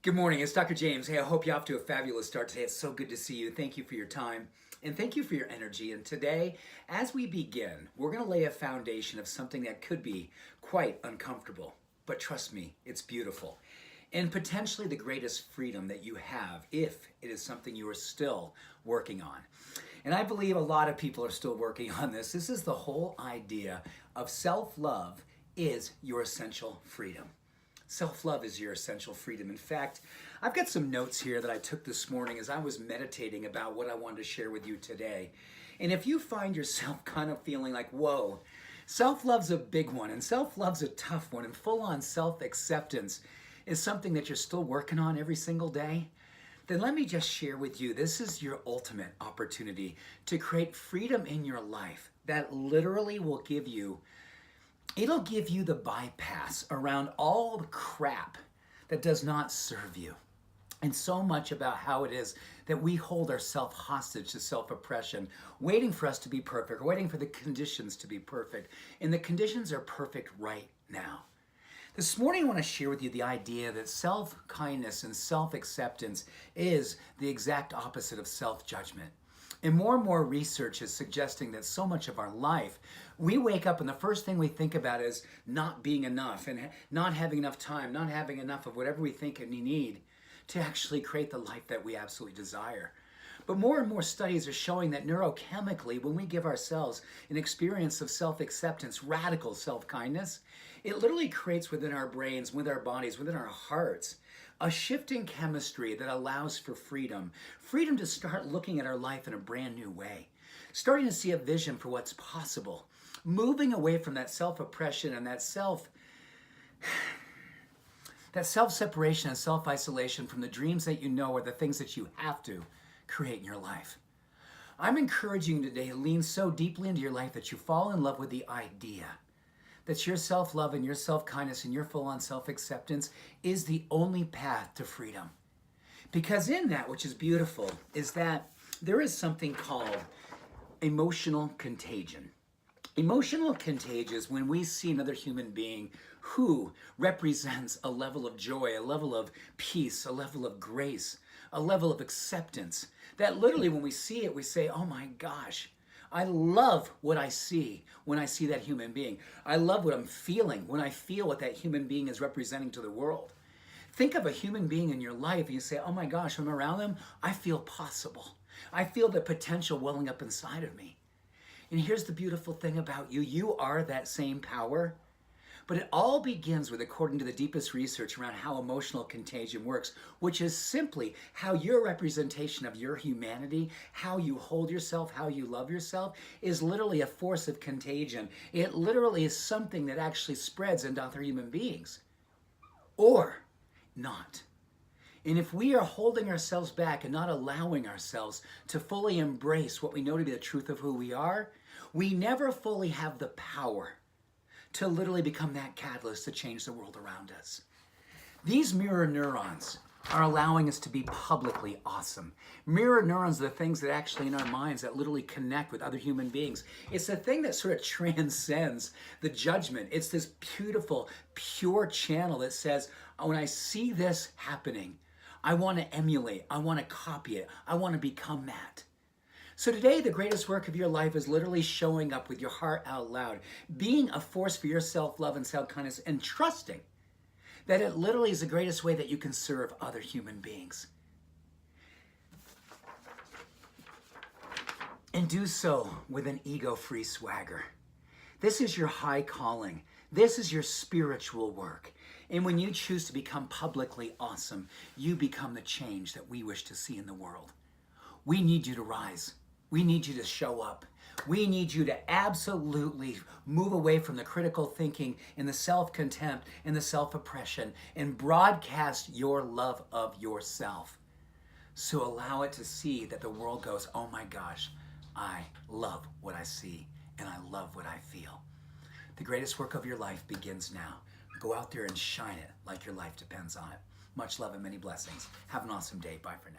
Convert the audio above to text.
Good morning, it's Dr. James. Hey, I hope you're off to a fabulous start today. It's so good to see you. Thank you for your time and thank you for your energy. And today, as we begin, we're going to lay a foundation of something that could be quite uncomfortable. But trust me, it's beautiful. And potentially the greatest freedom that you have if it is something you are still working on. And I believe a lot of people are still working on this. This is the whole idea of self-love is your essential freedom. Self-love is your essential freedom. In fact, I've got some notes here that I took this morning as I was meditating about what I wanted to share with you today. And if you find yourself kind of feeling like, whoa, self-love's a big one and self-love's a tough one and full-on self-acceptance is something that you're still working on every single day, then let me just share with you, this is your ultimate opportunity to create freedom in your life that literally will give you it'll give you the bypass around all the crap that does not serve you. And so much about how it is that we hold ourselves hostage to self-oppression, waiting for us to be perfect, waiting for the conditions to be perfect. And the conditions are perfect right now. This morning I want to share with you the idea that self-kindness and self-acceptance is the exact opposite of self-judgment. And more research is suggesting that so much of our life, we wake up and the first thing we think about is not being enough and not having enough time, not having enough of whatever we think we need to actually create the life that we absolutely desire. But more and more studies are showing that neurochemically, when we give ourselves an experience of self-acceptance, radical self-kindness, it literally creates within our brains, within our bodies, within our hearts, a shifting chemistry that allows for freedom. Freedom to start looking at our life in a brand new way. Starting to see a vision for what's possible. Moving away from that self-oppression and that self-separation and self-isolation from the dreams that you know are the things that you have to create in your life. I'm encouraging you today to lean so deeply into your life that you fall in love with the idea that your self-love and your self-kindness and your full-on self-acceptance is the only path to freedom. Because in that, which is beautiful, is that there is something called emotional contagion. Emotional contagion is when we see another human being who represents a level of joy, a level of peace, a level of grace, a level of acceptance, that literally when we see it, we say, oh my gosh, I love what I see when I see that human being. I love what I'm feeling when I feel what that human being is representing to the world. Think of a human being in your life and you say, oh my gosh, when I'm around them, I feel possible. I feel the potential welling up inside of me. And here's the beautiful thing about you. You are that same power. But it all begins with, according to the deepest research around how emotional contagion works, which is simply how your representation of your humanity, how you hold yourself, how you love yourself, is literally a force of contagion. It literally is something that actually spreads into other human beings. Or not. And if we are holding ourselves back and not allowing ourselves to fully embrace what we know to be the truth of who we are, we never fully have the power to literally become that catalyst to change the world around us. These mirror neurons are allowing us to be publicly awesome. Mirror neurons are the things that actually in our minds that literally connect with other human beings. It's the thing that sort of transcends the judgment. It's this beautiful, pure channel that says, when I see this happening, I want to emulate, I want to copy it, I want to become that. So today, the greatest work of your life is literally showing up with your heart out loud, being a force for your self-love and self-kindness, and trusting that it literally is the greatest way that you can serve other human beings. And do so with an ego-free swagger. This is your high calling. This is your spiritual work. And when you choose to become publicly awesome, you become the change that we wish to see in the world. We need you to rise. We need you to show up. We need you to absolutely move away from the critical thinking and the self-contempt and the self-oppression and broadcast your love of yourself. So allow it to see that the world goes, oh my gosh, I love what I see and I love what I feel. The greatest work of your life begins now. Go out there and shine it like your life depends on it. Much love and many blessings. Have an awesome day. Bye for now.